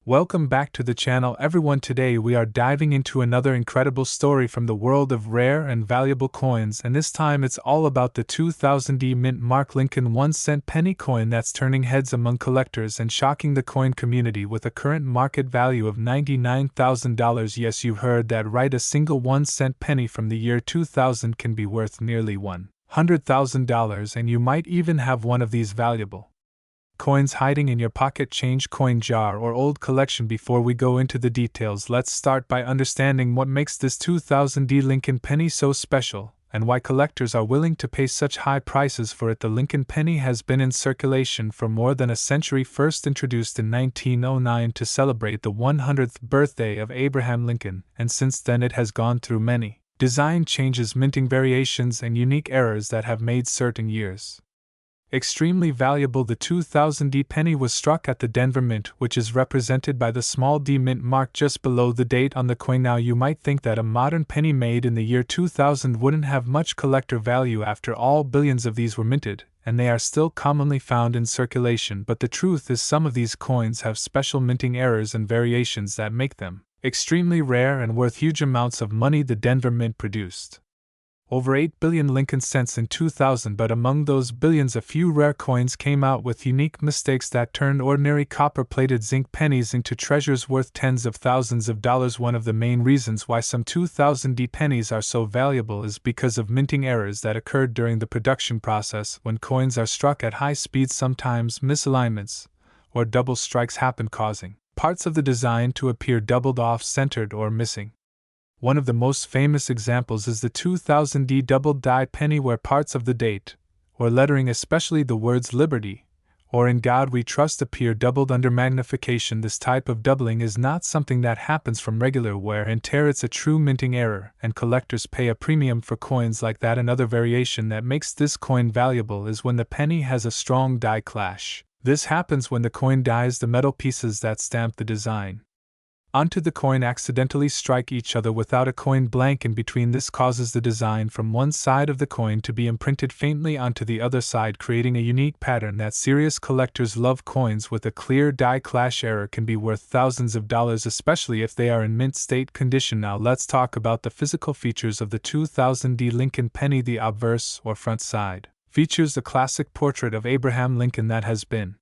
Welcome back to the channel everyone. Today we are diving into another incredible story from the world of rare and valuable coins, and this time it's all about the 2000 Mint Mark Lincoln 1-cent penny coin that's turning heads among collectors and shocking the coin community with a current market value of $99,000. Yes, you heard that right, a single 1-cent penny from the year 2000 can be worth nearly $100,000, and you might even have one of these valuable coins hiding in your pocket, change, coin jar, or old collection. Before we go into the details, let's start by understanding what makes this 2000 Lincoln penny so special, and why collectors are willing to pay such high prices for it. The Lincoln penny has been in circulation for more than a century, first introduced in 1909 to celebrate the 100th birthday of Abraham Lincoln, and since then it has gone through many design changes, minting variations, and unique errors that have made certain years extremely valuable. The 2000 penny was struck at the Denver Mint, which is represented by the small d mint mark just below the date on the coin. Now you might think that a modern penny made in the year 2000 wouldn't have much collector value. After all, billions of these were minted, and they are still commonly found in circulation. But the truth is, some of these coins have special minting errors and variations that make them extremely rare and worth huge amounts of money. The Denver Mint produced over 8 billion Lincoln cents in 2000, but among those billions, a few rare coins came out with unique mistakes that turned ordinary copper-plated zinc pennies into treasures worth tens of thousands of dollars. One of the main reasons why some 2000 pennies are so valuable is because of minting errors that occurred during the production process. When coins are struck at high speeds, sometimes misalignments or double strikes happen, causing parts of the design to appear doubled, off-centered, or missing. One of the most famous examples is the 2000 double-die penny, where parts of the date or lettering, especially the words Liberty or In God We Trust, appear doubled under magnification. This type of doubling is not something that happens from regular wear and tear. It's a true minting error, and collectors pay a premium for coins like that. Another variation that makes this coin valuable is when the penny has a strong die clash. This happens when the coin dies. The metal pieces that stamp the design onto the coin accidentally strike each other without a coin blank in between. This causes the design from one side of the coin to be imprinted faintly onto the other side, creating a unique pattern that serious collectors love. Coins with a clear die clash error can be worth thousands of dollars, especially if they are in mint state condition. Now let's talk about the physical features of the 2000 Lincoln penny. The obverse, or front side, features a classic portrait of Abraham Lincoln that has been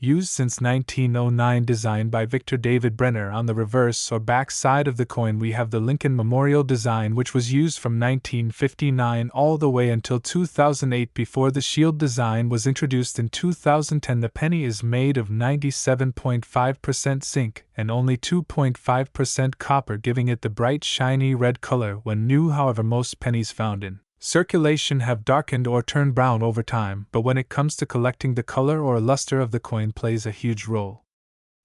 used since 1909, designed by Victor David Brenner. On the reverse, or back side of the coin, we have the Lincoln Memorial design, which was used from 1959 all the way until 2008, before the shield design was introduced in 2010. The penny is made of 97.5% zinc and only 2.5% copper, giving it the bright, shiny red color when new. However, most pennies found in circulation have darkened or turned brown over time, but when it comes to collecting, the color or luster of the coin plays a huge role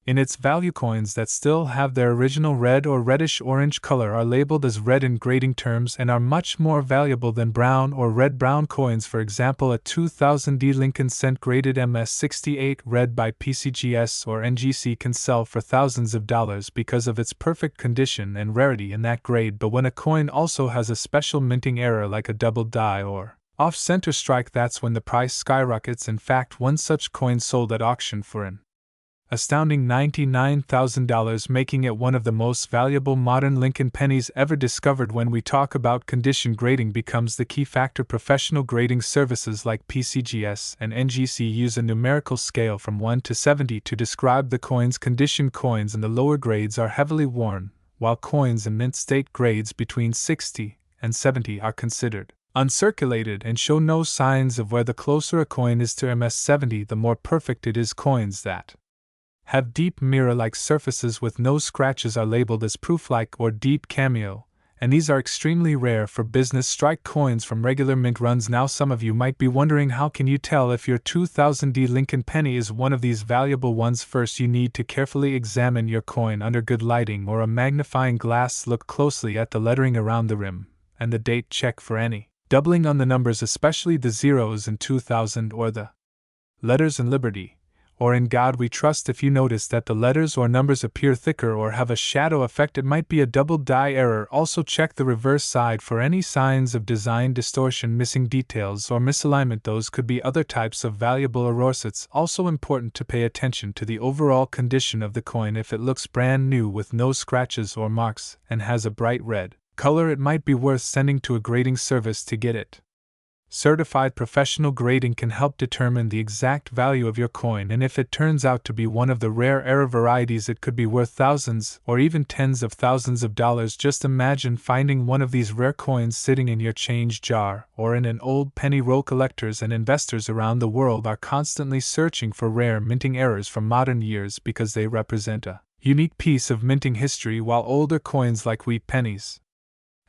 in its value. Coins that still have their original red or reddish-orange color are labeled as red in grading terms and are much more valuable than brown or red-brown coins. For example, a 2000 Lincoln cent graded MS68 red by PCGS or NGC can sell for thousands of dollars because of its perfect condition and rarity in that grade. But when a coin also has a special minting error like a double die or off-center strike, that's when the price skyrockets. In fact, one such coin sold at auction for an astounding $99,000, making it one of the most valuable modern Lincoln pennies ever discovered. When we talk about condition, grading becomes the key factor. Professional grading services like PCGS and NGC use a numerical scale from 1 to 70 to describe the coin's condition. Coins in the lower grades are heavily worn, while coins in mint state grades between 60 and 70 are considered uncirculated and show no signs of wear. The closer a coin is to MS70, the more perfect it is. Coins that have deep mirror-like surfaces with no scratches are labeled as proof-like or deep cameo, and these are extremely rare for business strike coins from regular mint runs. Now some of you might be wondering, how can you tell if your 2000 Lincoln penny is one of these valuable ones? First, you need to carefully examine your coin under good lighting or a magnifying glass. Look closely at the lettering around the rim and the date. Check for any doubling on the numbers, especially the zeros in 2000 or the letters in Liberty or "In God We Trust." If you notice that the letters or numbers appear thicker or have a shadow effect, it might be a double die error. Also check the reverse side for any signs of design distortion, missing details, or misalignment. Those could be other types of valuable errors. It's also important to pay attention to the overall condition of the coin. If it looks brand new with no scratches or marks and has a bright red color, it might be worth sending to a grading service to get it certified. Professional grading can help determine the exact value of your coin, and if it turns out to be one of the rare error varieties, it could be worth thousands or even tens of thousands of dollars. Just imagine finding one of these rare coins sitting in your change jar or in an old penny roll. Collectors and investors around the world are constantly searching for rare minting errors from modern years because they represent a unique piece of minting history, while older coins like wheat pennies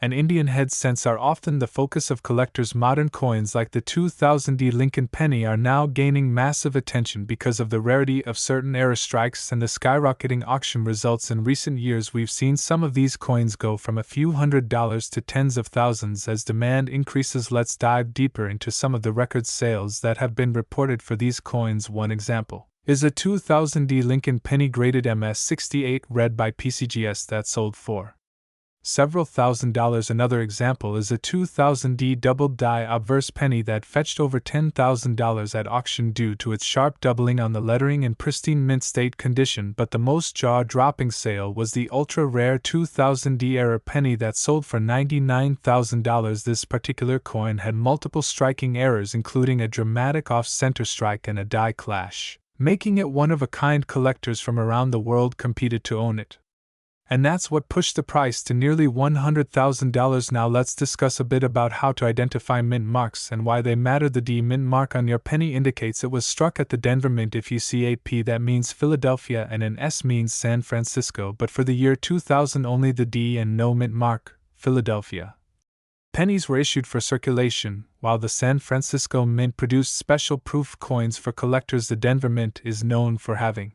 and Indian head cents are often the focus of collectors. Modern coins like the 2000 Lincoln penny are now gaining massive attention because of the rarity of certain error strikes and the skyrocketing auction results. In recent years, we've seen some of these coins go from a few $100s to tens of thousands as demand increases. Let's dive deeper into some of the record sales that have been reported for these coins. One example is a 2000 Lincoln penny graded MS68 red by PCGS that sold for several $1,000s. Another example is a 2000 double die obverse penny that fetched over $10,000 at auction due to its sharp doubling on the lettering and pristine mint state condition. But the most jaw-dropping sale was the ultra-rare 2000 error penny that sold for $99,000. This particular coin had multiple striking errors, including a dramatic off-center strike and a die clash, making it one of a kind. Collectors from around the world competed to own it, and that's what pushed the price to nearly $100,000. Now let's discuss a bit about how to identify mint marks and why they matter. The D mint mark on your penny indicates it was struck at the Denver Mint. If you see a P, that means Philadelphia, and an S means San Francisco. But for the year 2000, only the D and no mint mark, Philadelphia, pennies were issued for circulation, while the San Francisco Mint produced special proof coins for collectors. The Denver Mint is known for having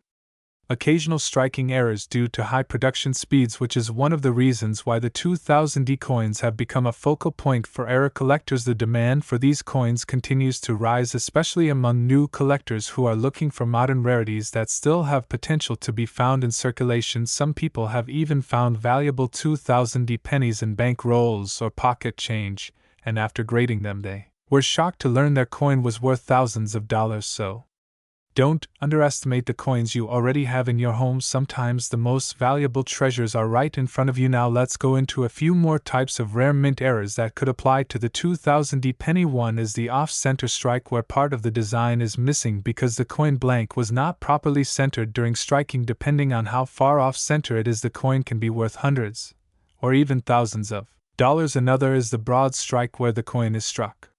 occasional striking errors due to high production speeds, which is one of the reasons why the 2000 coins have become a focal point for error collectors. The demand for these coins continues to rise, especially among new collectors who are looking for modern rarities that still have potential to be found in circulation. Some people have even found valuable 2000 pennies in bank rolls or pocket change, and after grading them they were shocked to learn their coin was worth thousands of dollars. So don't underestimate the coins you already have in your home. Sometimes the most valuable treasures are right in front of you. Now let's go into a few more types of rare mint errors that could apply to the 2000 penny. One is the off-center strike, where part of the design is missing because the coin blank was not properly centered during striking. Depending on how far off-center it is, the coin can be worth hundreds or even thousands of dollars. Another is the broad strike, where the coin is struck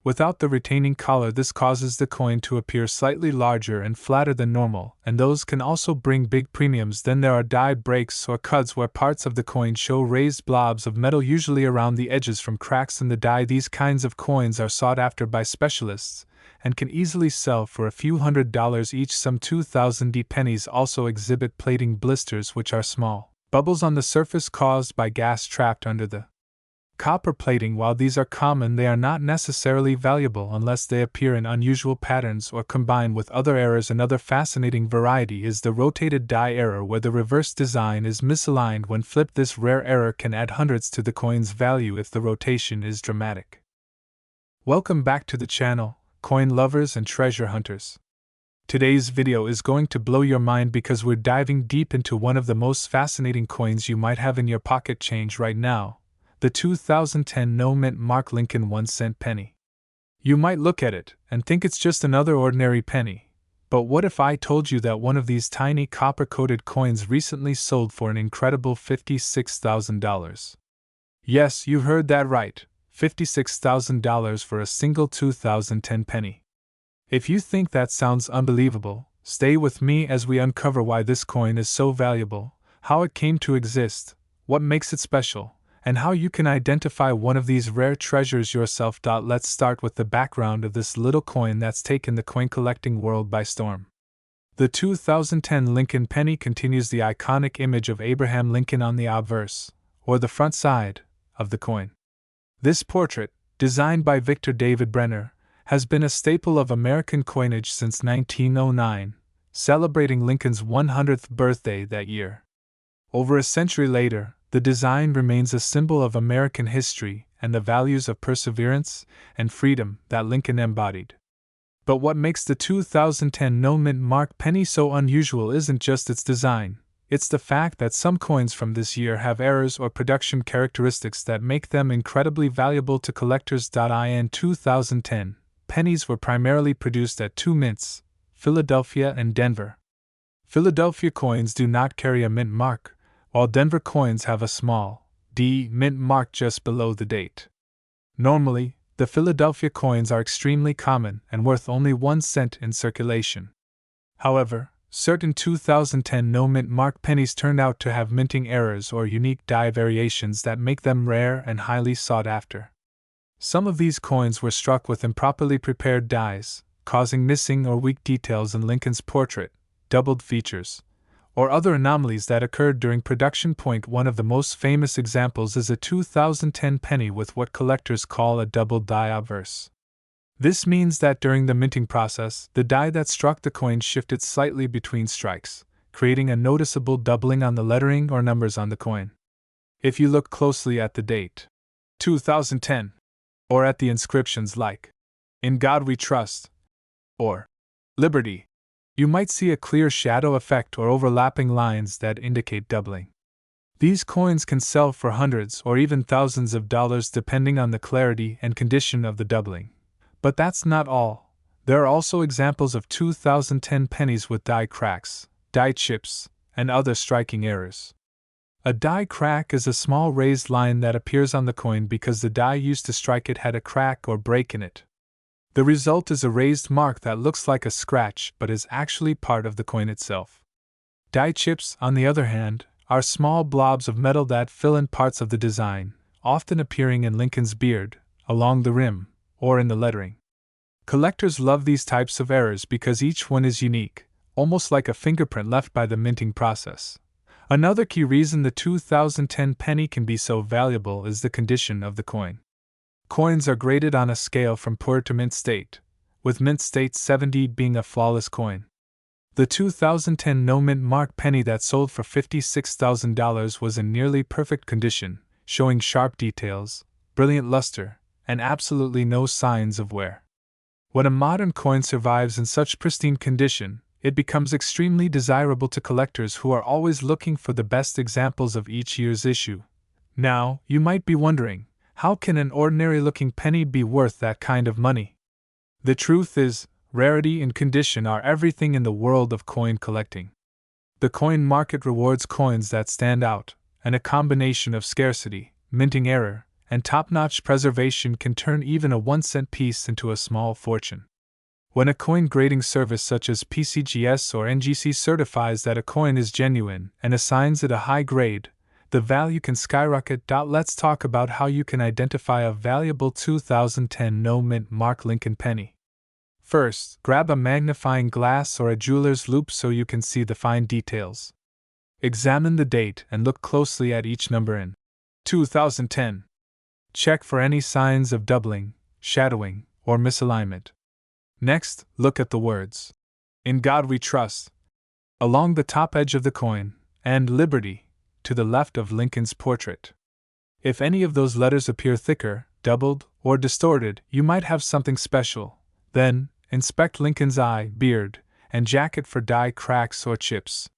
without the retaining collar. This causes the coin to appear slightly larger and flatter than normal, and those can also bring big premiums. Then there are die breaks or cuts, where parts of the coin show raised blobs of metal, usually around the edges from cracks in the die. These kinds of coins are sought after by specialists and can easily sell for a few $100s each. Some 2000 pennies also exhibit plating blisters, which are small bubbles on the surface caused by gas trapped under the copper plating. While these are common, they are not necessarily valuable unless they appear in unusual patterns or combine with other errors. Another fascinating variety is the rotated die error, where the reverse design is misaligned when flipped. This rare error can add hundreds to the coin's value if the rotation is dramatic. Welcome back to the channel, coin lovers and treasure hunters. Today's video is going to blow your mind because we're diving deep into one of the most fascinating coins you might have in your pocket change right now, the 2010 no mint mark Lincoln 1-cent penny. You might look at it and think it's just another ordinary penny, but what if I told you that one of these tiny copper-coated coins recently sold for an incredible $56,000? Yes, you heard that right, $56,000 for a single 2010 penny. If you think that sounds unbelievable, stay with me as we uncover why this coin is so valuable, how it came to exist, what makes it special, and how you can identify one of these rare treasures yourself. Let's start with the background of this little coin that's taken the coin collecting world by storm. The 2010 Lincoln penny continues the iconic image of Abraham Lincoln on the obverse, or the front side, of the coin. This portrait, designed by Victor David Brenner, has been a staple of American coinage since 1909, celebrating Lincoln's 100th birthday that year. Over a century later, the design remains a symbol of American history and the values of perseverance and freedom that Lincoln embodied. But what makes the 2010 no-mint mark penny so unusual isn't just its design, it's the fact that some coins from this year have errors or production characteristics that make them incredibly valuable to collectors. In 2010, pennies were primarily produced at two mints, Philadelphia and Denver. Philadelphia coins do not carry a mint mark, while Denver coins have a small D mint mark just below the date. Normally, the Philadelphia coins are extremely common and worth only 1 cent in circulation. However, certain 2010 no-mint mark pennies turned out to have minting errors or unique die variations that make them rare and highly sought after. Some of these coins were struck with improperly prepared dies, causing missing or weak details in Lincoln's portrait, doubled features, or other anomalies that occurred during production. One of the most famous examples is a 2010 penny with what collectors call a double die obverse. This means that during the minting process, the die that struck the coin shifted slightly between strikes, creating a noticeable doubling on the lettering or numbers on the coin. If you look closely at the date, 2010, or at the inscriptions like, "In God We Trust," or "Liberty," you might see a clear shadow effect or overlapping lines that indicate doubling. These coins can sell for hundreds or even thousands of dollars depending on the clarity and condition of the doubling. But that's not all. There are also examples of 2010 pennies with die cracks, die chips, and other striking errors. A die crack is a small raised line that appears on the coin because the die used to strike it had a crack or break in it. The result is a raised mark that looks like a scratch but is actually part of the coin itself. Die chips, on the other hand, are small blobs of metal that fill in parts of the design, often appearing in Lincoln's beard, along the rim, or in the lettering. Collectors love these types of errors because each one is unique, almost like a fingerprint left by the minting process. Another key reason the 2010 penny can be so valuable is the condition of the coin. Coins are graded on a scale from poor to mint state, with mint state 70 being a flawless coin. The 2010 no-mint mark penny that sold for $56,000 was in nearly perfect condition, showing sharp details, brilliant luster, and absolutely no signs of wear. When a modern coin survives in such pristine condition, it becomes extremely desirable to collectors who are always looking for the best examples of each year's issue. Now, you might be wondering, how can an ordinary-looking penny be worth that kind of money? The truth is, rarity and condition are everything in the world of coin collecting. The coin market rewards coins that stand out, and a combination of scarcity, minting error, and top-notch preservation can turn even a 1-cent piece into a small fortune. When a coin grading service such as PCGS or NGC certifies that a coin is genuine and assigns it a high grade, the value can skyrocket. Let's talk about how you can identify a valuable 2010 no-mint mark Lincoln penny. First, grab a magnifying glass or a jeweler's loupe so you can see the fine details. Examine the date and look closely at each number in 2010. Check for any signs of doubling, shadowing, or misalignment. Next, look at the words, "In God We Trust," along the top edge of the coin, and "Liberty," to the left of Lincoln's portrait. If any of those letters appear thicker, doubled, or distorted, you might have something special. Then, inspect Lincoln's eye, beard, and jacket for die cracks or chips.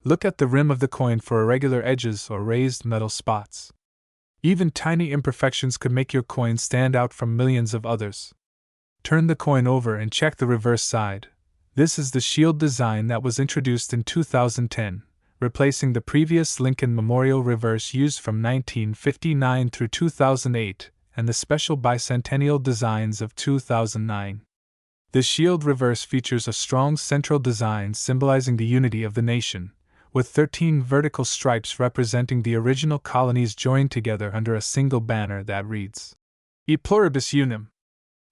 Look at the rim of the coin for irregular edges or raised metal spots. Even tiny imperfections could make your coin stand out from millions of others. Turn the coin over and check the reverse side. This is the shield design that was introduced in 2010, replacing the previous Lincoln Memorial reverse used from 1959 through 2008 and the special bicentennial designs of 2009. The shield reverse features a strong central design symbolizing the unity of the nation, with 13 vertical stripes representing the original colonies joined together under a single banner that reads, E Pluribus Unum.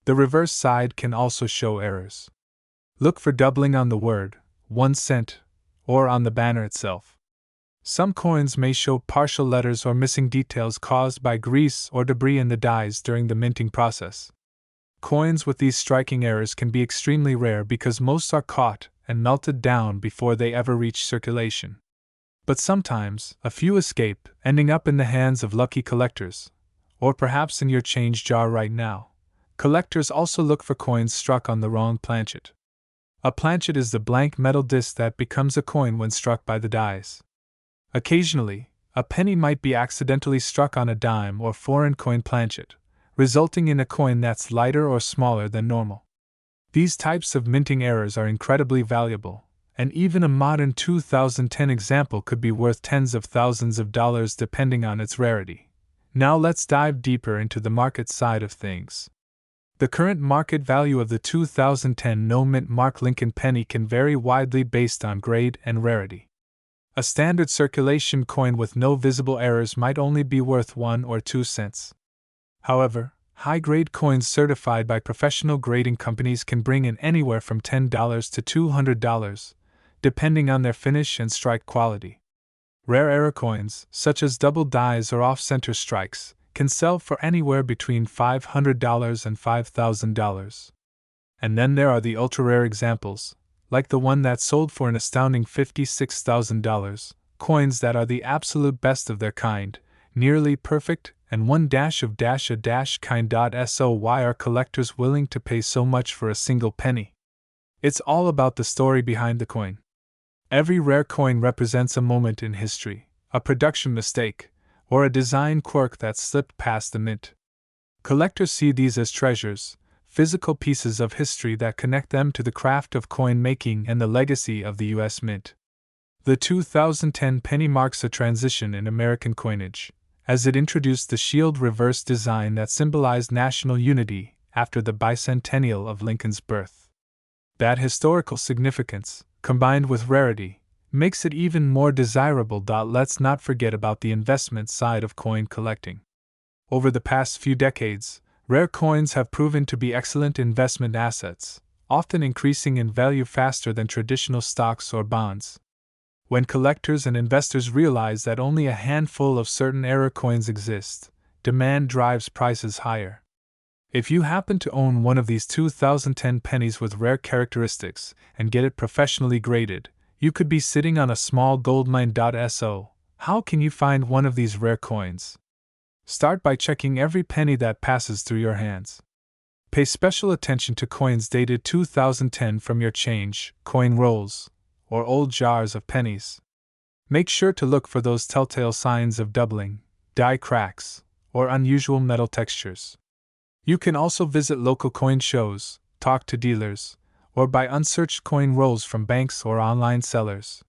The reverse side can also show errors. Look for doubling on the word, 1 cent, or on the banner itself. Some coins may show partial letters or missing details caused by grease or debris in the dies during the minting process. Coins with these striking errors can be extremely rare because most are caught and melted down before they ever reach circulation. But sometimes, a few escape, ending up in the hands of lucky collectors, or perhaps in your change jar right now. Collectors also look for coins struck on the wrong planchet. A planchet is the blank metal disc that becomes a coin when struck by the dies. Occasionally, a penny might be accidentally struck on a dime or foreign coin planchet, resulting in a coin that's lighter or smaller than normal. These types of minting errors are incredibly valuable, and even a modern 2010 example could be worth tens of thousands of dollars depending on its rarity. Now let's dive deeper into the market side of things. The current market value of the 2010 no-mint Mark Lincoln penny can vary widely based on grade and rarity. A standard circulation coin with no visible errors might only be worth 1 or 2 cents. However, high-grade coins certified by professional grading companies can bring in anywhere from $10 to $200, depending on their finish and strike quality. Rare error coins, such as double dies or off-center strikes, can sell for anywhere between $500 and $5,000. And then there are the ultra-rare examples, like the one that sold for an astounding $56,000, coins that are the absolute best of their kind, nearly perfect, and one dash of dash a dash kind. So why are collectors willing to pay so much for a single penny? It's all about the story behind the coin. Every rare coin represents a moment in history, a production mistake, or a design quirk that slipped past the mint. Collectors see these as treasures, physical pieces of history that connect them to the craft of coin making and the legacy of the U.S. Mint. The 2010 penny marks a transition in American coinage, as it introduced the shield reverse design that symbolized national unity after the bicentennial of Lincoln's birth. That historical significance, combined with rarity, makes it even more desirable. Let's not forget about the investment side of coin collecting. Over the past few decades, rare coins have proven to be excellent investment assets, often increasing in value faster than traditional stocks or bonds. When collectors and investors realize that only a handful of certain error coins exist, demand drives prices higher. If you happen to own one of these 2010 pennies with rare characteristics and get it professionally graded, you could be sitting on a small goldmine. So, how can you find one of these rare coins? Start by checking every penny that passes through your hands. Pay special attention to coins dated 2010 from your change, coin rolls, or old jars of pennies. Make sure to look for those telltale signs of doubling, die cracks, or unusual metal textures. You can also visit local coin shows, talk to dealers, or buy unsearched coin rolls from banks or online sellers.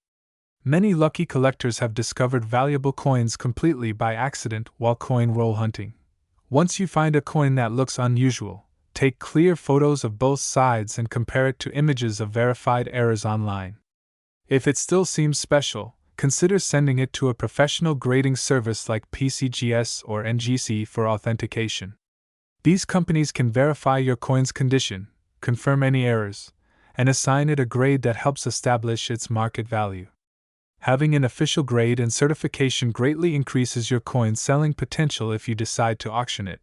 Many lucky collectors have discovered valuable coins completely by accident while coin roll hunting. Once you find a coin that looks unusual, take clear photos of both sides and compare it to images of verified errors online. If it still seems special, consider sending it to a professional grading service like PCGS or NGC for authentication. These companies can verify your coin's condition, confirm any errors, and assign it a grade that helps establish its market value. Having an official grade and certification greatly increases your coin's selling potential if you decide to auction it.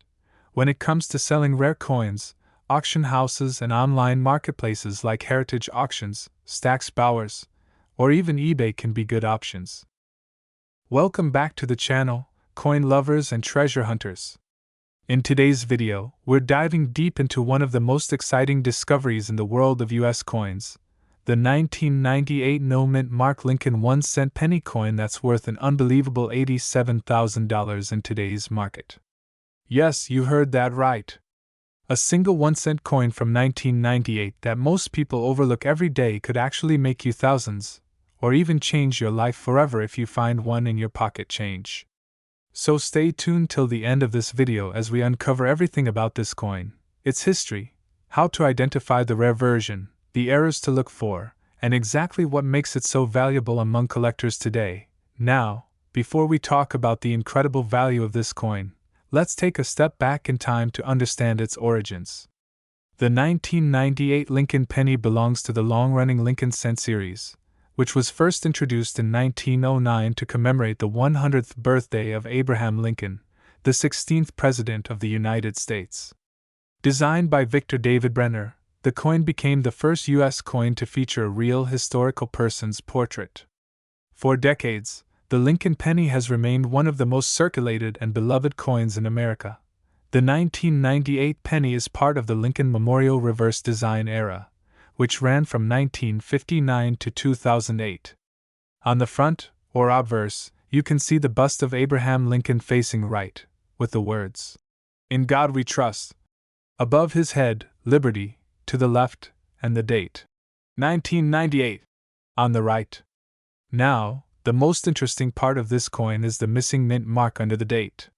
When it comes to selling rare coins, auction houses and online marketplaces like Heritage Auctions, Stax Bowers, or even eBay can be good options. Welcome back to the channel, coin lovers and treasure hunters. In today's video, we're diving deep into one of the most exciting discoveries in the world of US coins, the 1998 no-mint Mark Lincoln 1-cent penny coin that's worth an unbelievable $87,000 in today's market. Yes, you heard that right. A single 1-cent coin from 1998 that most people overlook every day could actually make you thousands, or even change your life forever if you find one in your pocket change. So stay tuned till the end of this video as we uncover everything about this coin, its history, how to identify the rare version, the errors to look for, and exactly what makes it so valuable among collectors today. Now, before we talk about the incredible value of this coin, let's take a step back in time to understand its origins. The 1998 Lincoln penny belongs to the long-running Lincoln cent series, which was first introduced in 1909 to commemorate the 100th birthday of Abraham Lincoln, the 16th President of the United States. Designed by Victor David Brenner, The coin became the first U.S. coin to feature a real historical person's portrait. For decades, the Lincoln penny has remained one of the most circulated and beloved coins in America. The 1998 penny is part of the Lincoln Memorial reverse design era, which ran from 1959 to 2008. On the front, or obverse, you can see the bust of Abraham Lincoln facing right, with the words, "In God We Trust." Above his head, Liberty, to the left, and the date, 1998, on the right. Now, the most interesting part of this coin is the missing mint mark under the date.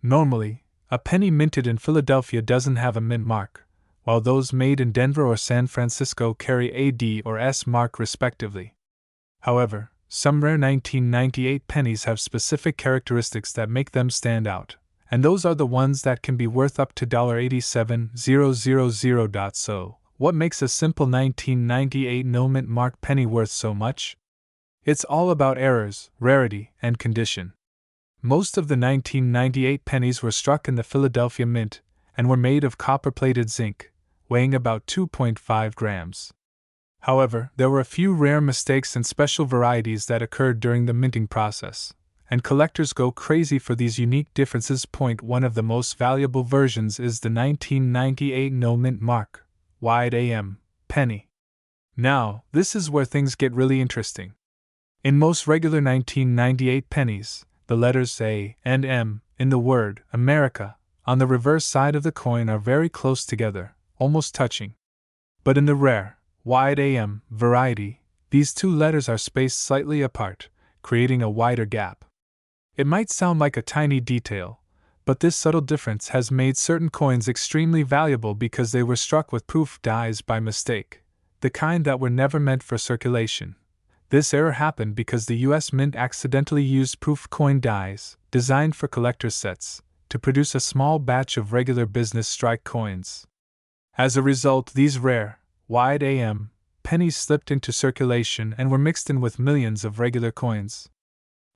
Normally, a penny minted in Philadelphia doesn't have a mint mark, while those made in Denver or San Francisco carry a D or S mark respectively. However, some rare 1998 pennies have specific characteristics that make them stand out, and those are the ones that can be worth up to $87,000. So, what makes a simple 1998 no mint mark penny worth so much? It's all about errors, rarity, and condition. Most of the 1998 pennies were struck in the Philadelphia Mint and were made of copper-plated zinc, weighing about 2.5 grams. However, there were a few rare mistakes and special varieties that occurred during the minting process, and collectors go crazy for these unique differences. One of the most valuable versions is the 1998 no mint mark, wide AM, penny. Now, this is where things get really interesting. In most regular 1998 pennies, the letters A and M in the word America on the reverse side of the coin are very close together, almost touching. But in the rare, wide AM variety, these two letters are spaced slightly apart, creating a wider gap. It might sound like a tiny detail, but this subtle difference has made certain coins extremely valuable because they were struck with proof dies by mistake, the kind that were never meant for circulation. This error happened because the U.S. Mint accidentally used proof coin dies, designed for collector's sets, to produce a small batch of regular business strike coins. As a result, these rare, wide AM pennies slipped into circulation and were mixed in with millions of regular coins.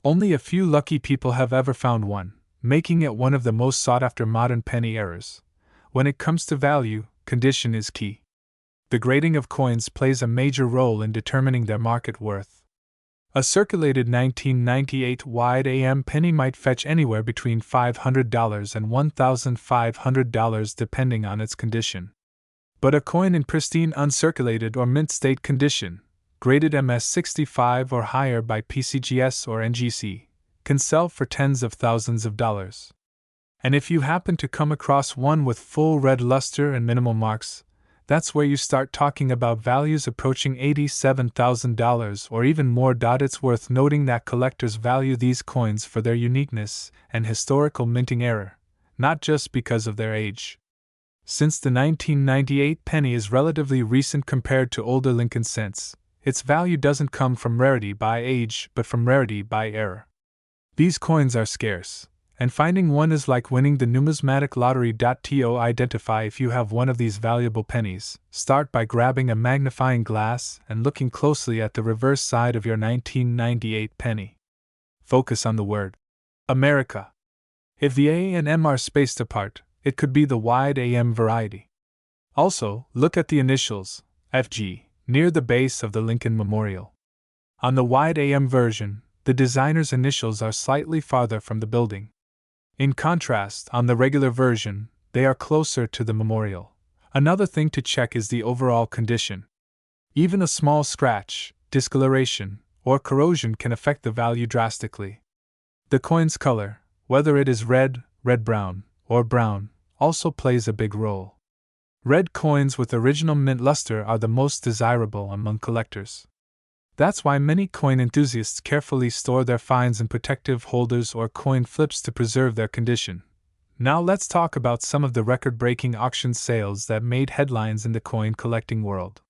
Only a few lucky people have ever found one, making it one of the most sought-after modern penny errors. When it comes to value, condition is key. The grading of coins plays a major role in determining their market worth. A circulated 1998 wide AM penny might fetch anywhere between $500 and $1,500 depending on its condition. But a coin in pristine uncirculated or mint state condition, graded MS65 or higher by PCGS or NGC, can sell for tens of thousands of dollars. And if you happen to come across one with full red luster and minimal marks, that's where you start talking about values approaching $87,000 or even more. It's worth noting that collectors value these coins for their uniqueness and historical minting error, not just because of their age. Since the 1998 penny is relatively recent compared to older Lincoln cents, its value doesn't come from rarity by age but from rarity by error. These coins are scarce, and finding one is like winning the numismatic lottery. To identify if you have one of these valuable pennies, start by grabbing a magnifying glass and looking closely at the reverse side of your 1998 penny. Focus on the word America. If the A and M are spaced apart, it could be the wide AM variety. Also, look at the initials, FG, near the base of the Lincoln Memorial. On the wide AM version, the designer's initials are slightly farther from the building. In contrast, on the regular version, they are closer to the memorial. Another thing to check is the overall condition. Even a small scratch, discoloration, or corrosion can affect the value drastically. The coin's color, whether it is red, red-brown, or brown, also plays a big role. Red coins with original mint luster are the most desirable among collectors. That's why many coin enthusiasts carefully store their finds in protective holders or coin flips to preserve their condition. Now let's talk about some of the record-breaking auction sales that made headlines in the coin collecting world.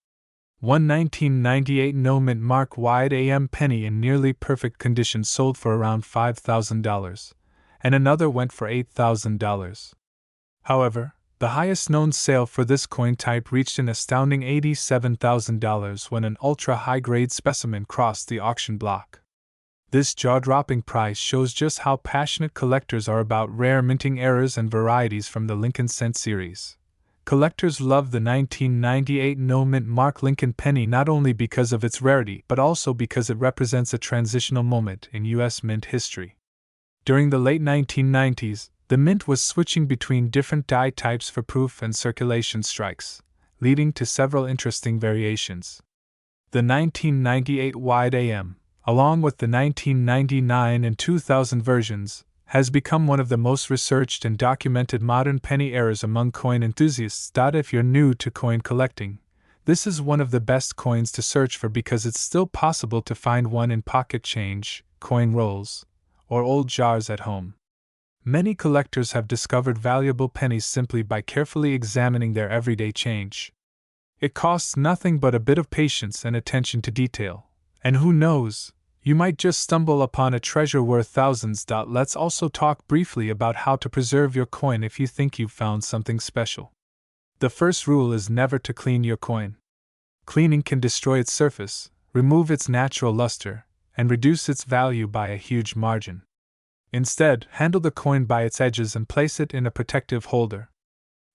One 1998 no mint mark wide AM penny in nearly perfect condition sold for around $5,000, and another went for $8,000. However, the highest known sale for this coin type reached an astounding $87,000 when an ultra-high-grade specimen crossed the auction block. This jaw-dropping price shows just how passionate collectors are about rare minting errors and varieties from the Lincoln cent series. Collectors love the 1998 no-mint Mark Lincoln penny not only because of its rarity but also because it represents a transitional moment in U.S. mint history. During the late 1990s, the mint was switching between different die types for proof and circulation strikes, leading to several interesting variations. The 1998 wide AM, along with the 1999 and 2000 versions, has become one of the most researched and documented modern penny errors among coin enthusiasts. If you're new to coin collecting, this is one of the best coins to search for because it's still possible to find one in pocket change, coin rolls, or old jars at home. Many collectors have discovered valuable pennies simply by carefully examining their everyday change. It costs nothing but a bit of patience and attention to detail, and who knows, you might just stumble upon a treasure worth thousands. Let's also talk briefly about how to preserve your coin if you think you've found something special. The first rule is never to clean your coin. Cleaning can destroy its surface, remove its natural luster, and reduce its value by a huge margin. Instead, handle the coin by its edges and place it in a protective holder.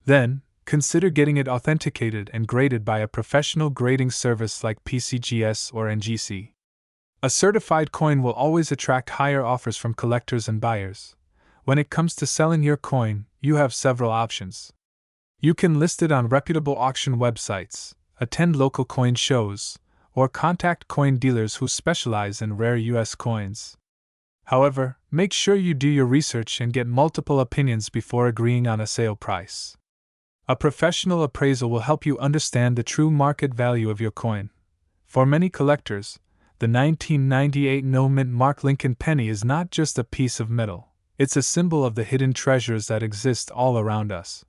Then, consider getting it authenticated and graded by a professional grading service like PCGS or NGC. A certified coin will always attract higher offers from collectors and buyers. When it comes to selling your coin, you have several options. You can list it on reputable auction websites, attend local coin shows, or contact coin dealers who specialize in rare U.S. coins. However, make sure you do your research and get multiple opinions before agreeing on a sale price. A professional appraisal will help you understand the true market value of your coin. For many collectors, the 1998 no-mint Mark Lincoln penny is not just a piece of metal, it's a symbol of the hidden treasures that exist all around us.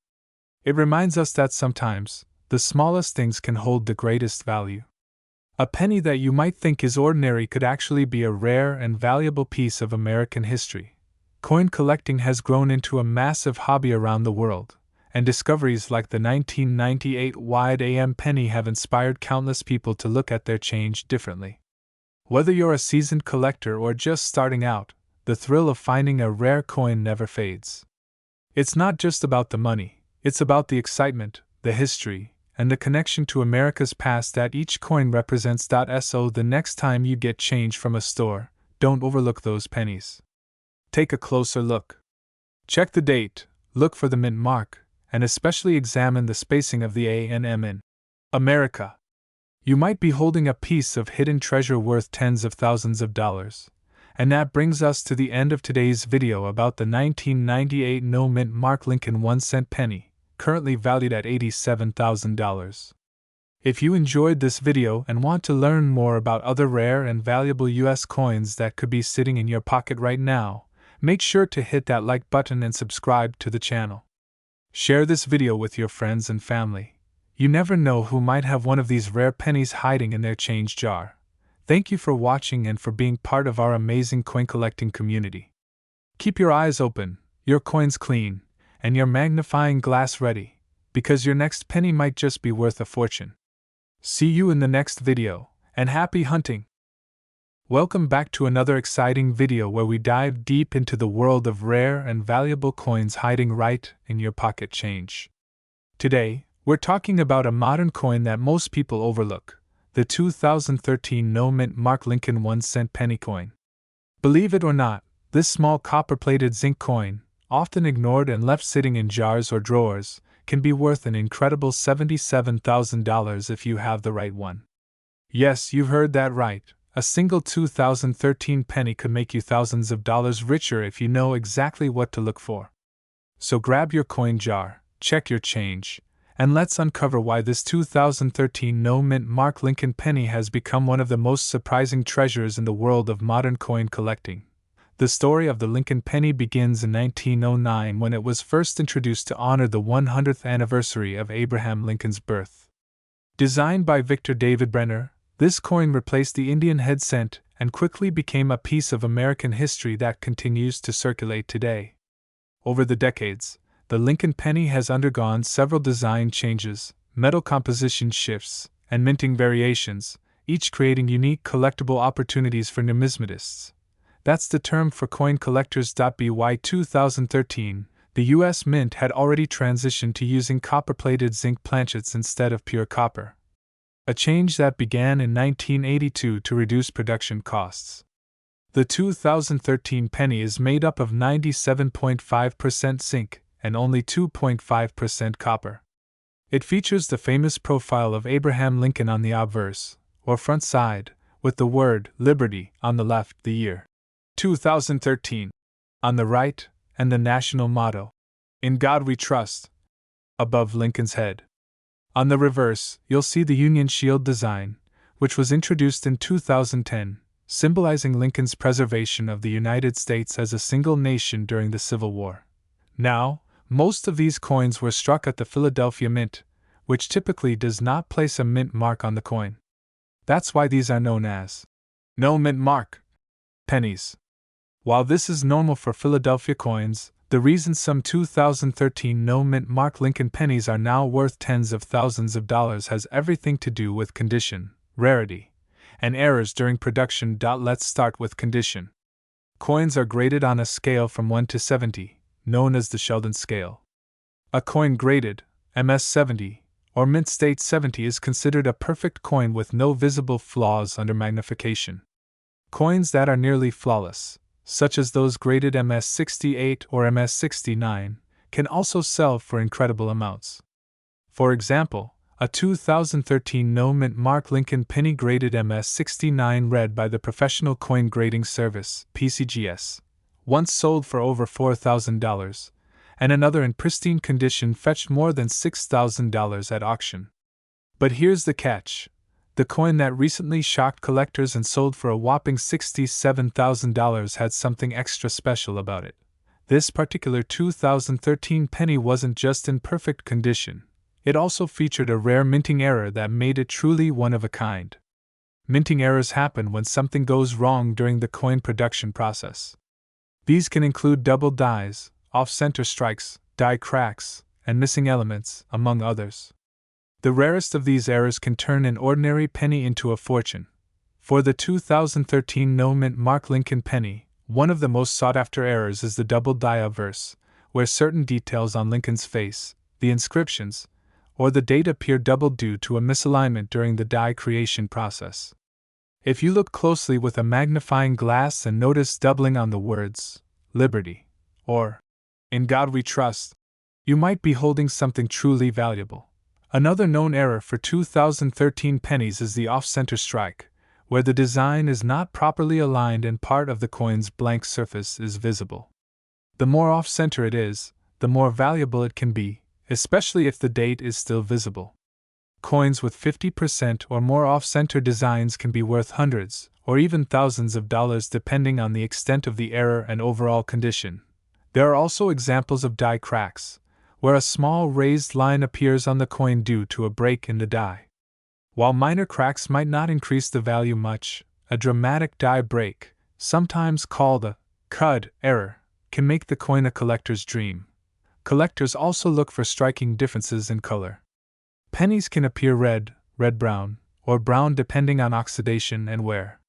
It reminds us that sometimes, the smallest things can hold the greatest value. A penny that you might think is ordinary could actually be a rare and valuable piece of American history. Coin collecting has grown into a massive hobby around the world, and discoveries like the 1998 wide AM penny have inspired countless people to look at their change differently. Whether you're a seasoned collector or just starting out, the thrill of finding a rare coin never fades. It's not just about the money, it's about the excitement, the history, and the connection to America's past that each coin represents. So the next time you get change from a store, don't overlook those pennies. Take a closer look. Check the date, look for the mint mark, and especially examine the spacing of the A and M in America. You might be holding a piece of hidden treasure worth tens of thousands of dollars. And that brings us to the end of today's video about the 1998 no-mint Mark Lincoln 1-cent penny, currently valued at $87,000. If you enjoyed this video and want to learn more about other rare and valuable US coins that could be sitting in your pocket right now, make sure to hit that like button and subscribe to the channel. Share this video with your friends and family. You never know who might have one of these rare pennies hiding in their change jar. Thank you for watching and for being part of our amazing coin collecting community. Keep your eyes open, your coins clean, and your magnifying glass ready, because your next penny might just be worth a fortune. See you in the next video, and happy hunting! Welcome back to another exciting video where we dive deep into the world of rare and valuable coins hiding right in your pocket change. Today, we're talking about a modern coin that most people overlook, the 2013 no-mint Mark Lincoln 1-cent penny coin. Believe it or not, this small copper-plated zinc coin, often ignored and left sitting in jars or drawers, can be worth an incredible $77,000 if you have the right one. Yes, you've heard that right. A single 2013 penny could make you thousands of dollars richer if you know exactly what to look for. So grab your coin jar, check your change, and let's uncover why this 2013 no-mint Mark Lincoln penny has become one of the most surprising treasures in the world of modern coin collecting. The story of the Lincoln penny begins in 1909 when it was first introduced to honor the 100th anniversary of Abraham Lincoln's birth. Designed by Victor David Brenner, this coin replaced the Indian head cent and quickly became a piece of American history that continues to circulate today. Over the decades, the Lincoln penny has undergone several design changes, metal composition shifts, and minting variations, each creating unique collectible opportunities for numismatists. That's the term for coin collectors. By 2013, The U.S. Mint had already transitioned to using copper-plated zinc planchets instead of pure copper, a change that began in 1982 to reduce production costs. The 2013 penny is made up of 97.5% zinc and only 2.5% copper. It features the famous profile of Abraham Lincoln on the obverse, or front side, with the word Liberty on the left, the year 2013 on the right, and the national motto, "In God We Trust," above Lincoln's head. On the reverse, you'll see the Union Shield design, which was introduced in 2010, symbolizing Lincoln's preservation of the United States as a single nation during the Civil War. Now, most of these coins were struck at the Philadelphia Mint, which typically does not place a mint mark on the coin. That's why these are known as no mint mark pennies. While this is normal for Philadelphia coins, the reason some 2013 no mint mark Lincoln pennies are now worth tens of thousands of dollars has everything to do with condition, rarity, and errors during production. Let's start with condition. Coins are graded on a scale from 1 to 70, known as the Sheldon scale. A coin graded MS 70 or Mint State 70 is considered a perfect coin with no visible flaws under magnification. Coins that are nearly flawless, such as those graded MS 68 or MS 69, can also sell for incredible amounts. For example, a 2013 no mint mark Lincoln penny graded MS 69 read by the Professional Coin Grading Service (PCGS) once sold for over $4,000, and another in pristine condition fetched more than $6,000 at auction. But here's the catch. The coin that recently shocked collectors and sold for a whopping $67,000 had something extra special about it. This particular 2013 penny wasn't just in perfect condition, it also featured a rare minting error that made it truly one of a kind. Minting errors happen when something goes wrong during the coin production process. These can include double dies, off-center strikes, die cracks, and missing elements, among others. The rarest of these errors can turn an ordinary penny into a fortune. For the 2013 no mint mark Lincoln penny, one of the most sought-after errors is the double die obverse, where certain details on Lincoln's face, the inscriptions, or the date appear doubled due to a misalignment during the die creation process. If you look closely with a magnifying glass and notice doubling on the words, Liberty, or In God We Trust, you might be holding something truly valuable. Another known error for 2013 pennies is the off-center strike, where the design is not properly aligned and part of the coin's blank surface is visible. The more off-center it is, the more valuable it can be, especially if the date is still visible. Coins with 50% or more off-center designs can be worth hundreds, or even thousands of dollars depending on the extent of the error and overall condition. There are also examples of die cracks, where a small raised line appears on the coin due to a break in the die. While minor cracks might not increase the value much, a dramatic die break, sometimes called a cud error, can make the coin a collector's dream. Collectors also look for striking differences in color. Pennies can appear red, red-brown, or brown depending on oxidation and wear.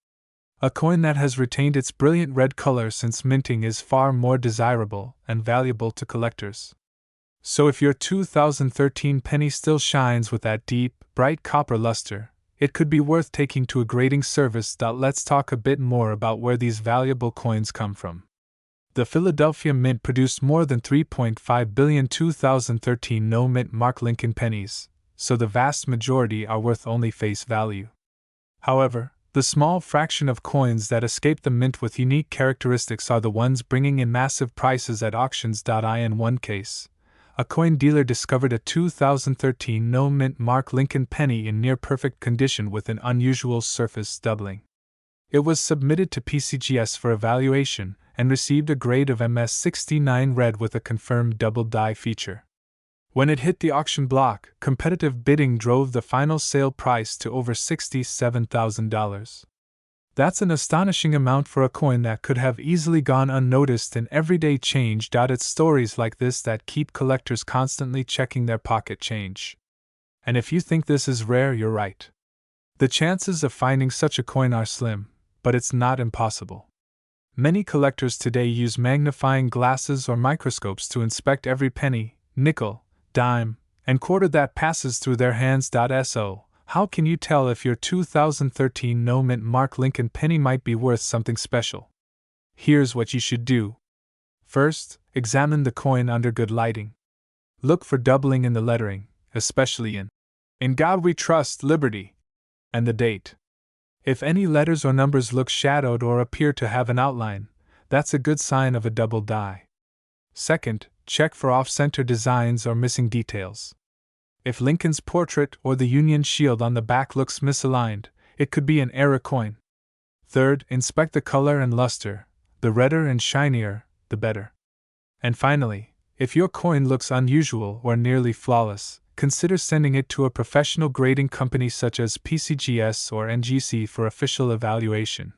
A coin that has retained its brilliant red color since minting is far more desirable and valuable to collectors. So if your 2013 penny still shines with that deep, bright copper luster, it could be worth taking to a grading service. Let's talk a bit more about where these valuable coins come from. The Philadelphia Mint produced more than 3.5 billion 2013 no mint mark Lincoln pennies, so the vast majority are worth only face value. However, the small fraction of coins that escape the mint with unique characteristics are the ones bringing in massive prices at auctions. In one case, a coin dealer discovered a 2013 no mint mark Lincoln penny in near-perfect condition with an unusual surface doubling. It was submitted to PCGS for evaluation and received a grade of MS 69 red with a confirmed double die feature. When it hit the auction block, competitive bidding drove the final sale price to over $67,000. That's an astonishing amount for a coin that could have easily gone unnoticed in everyday change. It's stories like this that keep collectors constantly checking their pocket change. And if you think this is rare, you're right. The chances of finding such a coin are slim, but it's not impossible. Many collectors today use magnifying glasses or microscopes to inspect every penny, nickel, dime, and quarter that passes through their hands. So, how can you tell if your 2013 no mint Mark Lincoln penny might be worth something special? Here's what you should do. First, examine the coin under good lighting. Look for doubling in the lettering, especially in God We Trust, Liberty, and the date. If any letters or numbers look shadowed or appear to have an outline, that's a good sign of a double die. Second, check for off-center designs or missing details. If Lincoln's portrait or the Union shield on the back looks misaligned, it could be an error coin. Third, inspect the color and luster. The redder and shinier, the better. And finally, if your coin looks unusual or nearly flawless, consider sending it to a professional grading company such as PCGS or NGC for official evaluation.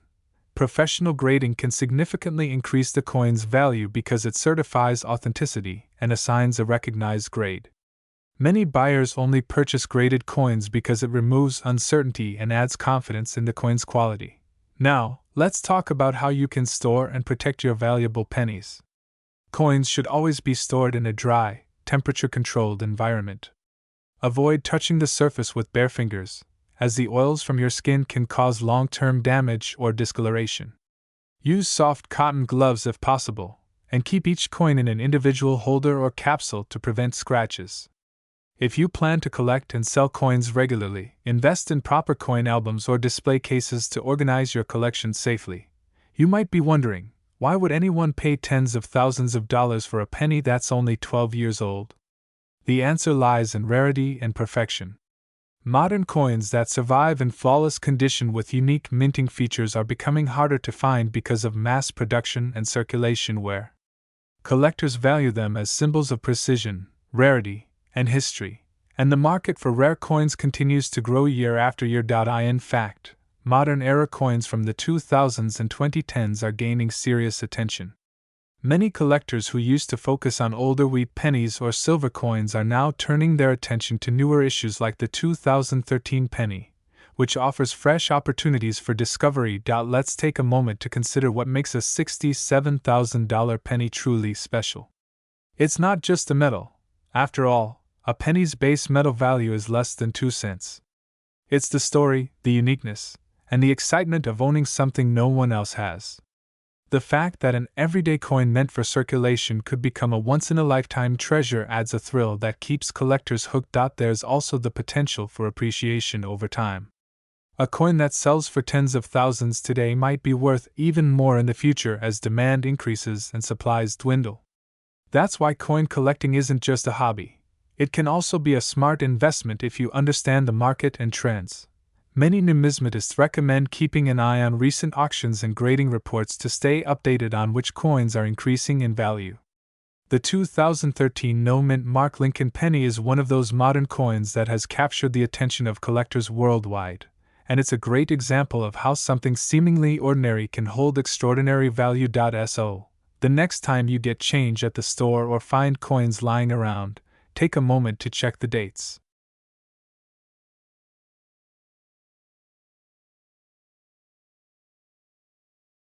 Professional grading can significantly increase the coin's value because it certifies authenticity and assigns a recognized grade. Many buyers only purchase graded coins because it removes uncertainty and adds confidence in the coin's quality. Now, let's talk about how you can store and protect your valuable pennies. Coins should always be stored in a dry, temperature-controlled environment. Avoid touching the surface with bare fingers, as the oils from your skin can cause long-term damage or discoloration. Use soft cotton gloves if possible, and keep each coin in an individual holder or capsule to prevent scratches. If you plan to collect and sell coins regularly, invest in proper coin albums or display cases to organize your collection safely. You might be wondering, why would anyone pay tens of thousands of dollars for a penny that's only 12 years old? The answer lies in rarity and perfection. Modern coins that survive in flawless condition with unique minting features are becoming harder to find because of mass production and circulation wear. Collectors value them as symbols of precision, rarity, and history, and the market for rare coins continues to grow year after year. In fact, modern era coins from the 2000s and 2010s are gaining serious attention. Many collectors who used to focus on older wheat pennies or silver coins are now turning their attention to newer issues like the 2013 penny, which offers fresh opportunities for discovery. Let's take a moment to consider what makes a $67,000 penny truly special. It's not just the metal. After all, a penny's base metal value is less than 2 cents. It's the story, the uniqueness, and the excitement of owning something no one else has. The fact that an everyday coin meant for circulation could become a once-in-a-lifetime treasure adds a thrill that keeps collectors hooked. There's also the potential for appreciation over time. A coin that sells for tens of thousands today might be worth even more in the future as demand increases and supplies dwindle. That's why coin collecting isn't just a hobby. It can also be a smart investment if you understand the market and trends. Many numismatists recommend keeping an eye on recent auctions and grading reports to stay updated on which coins are increasing in value. The 2013 no mint Mark Lincoln penny is one of those modern coins that has captured the attention of collectors worldwide, and it's a great example of how something seemingly ordinary can hold extraordinary value. So, the next time you get change at the store or find coins lying around, take a moment to check the dates.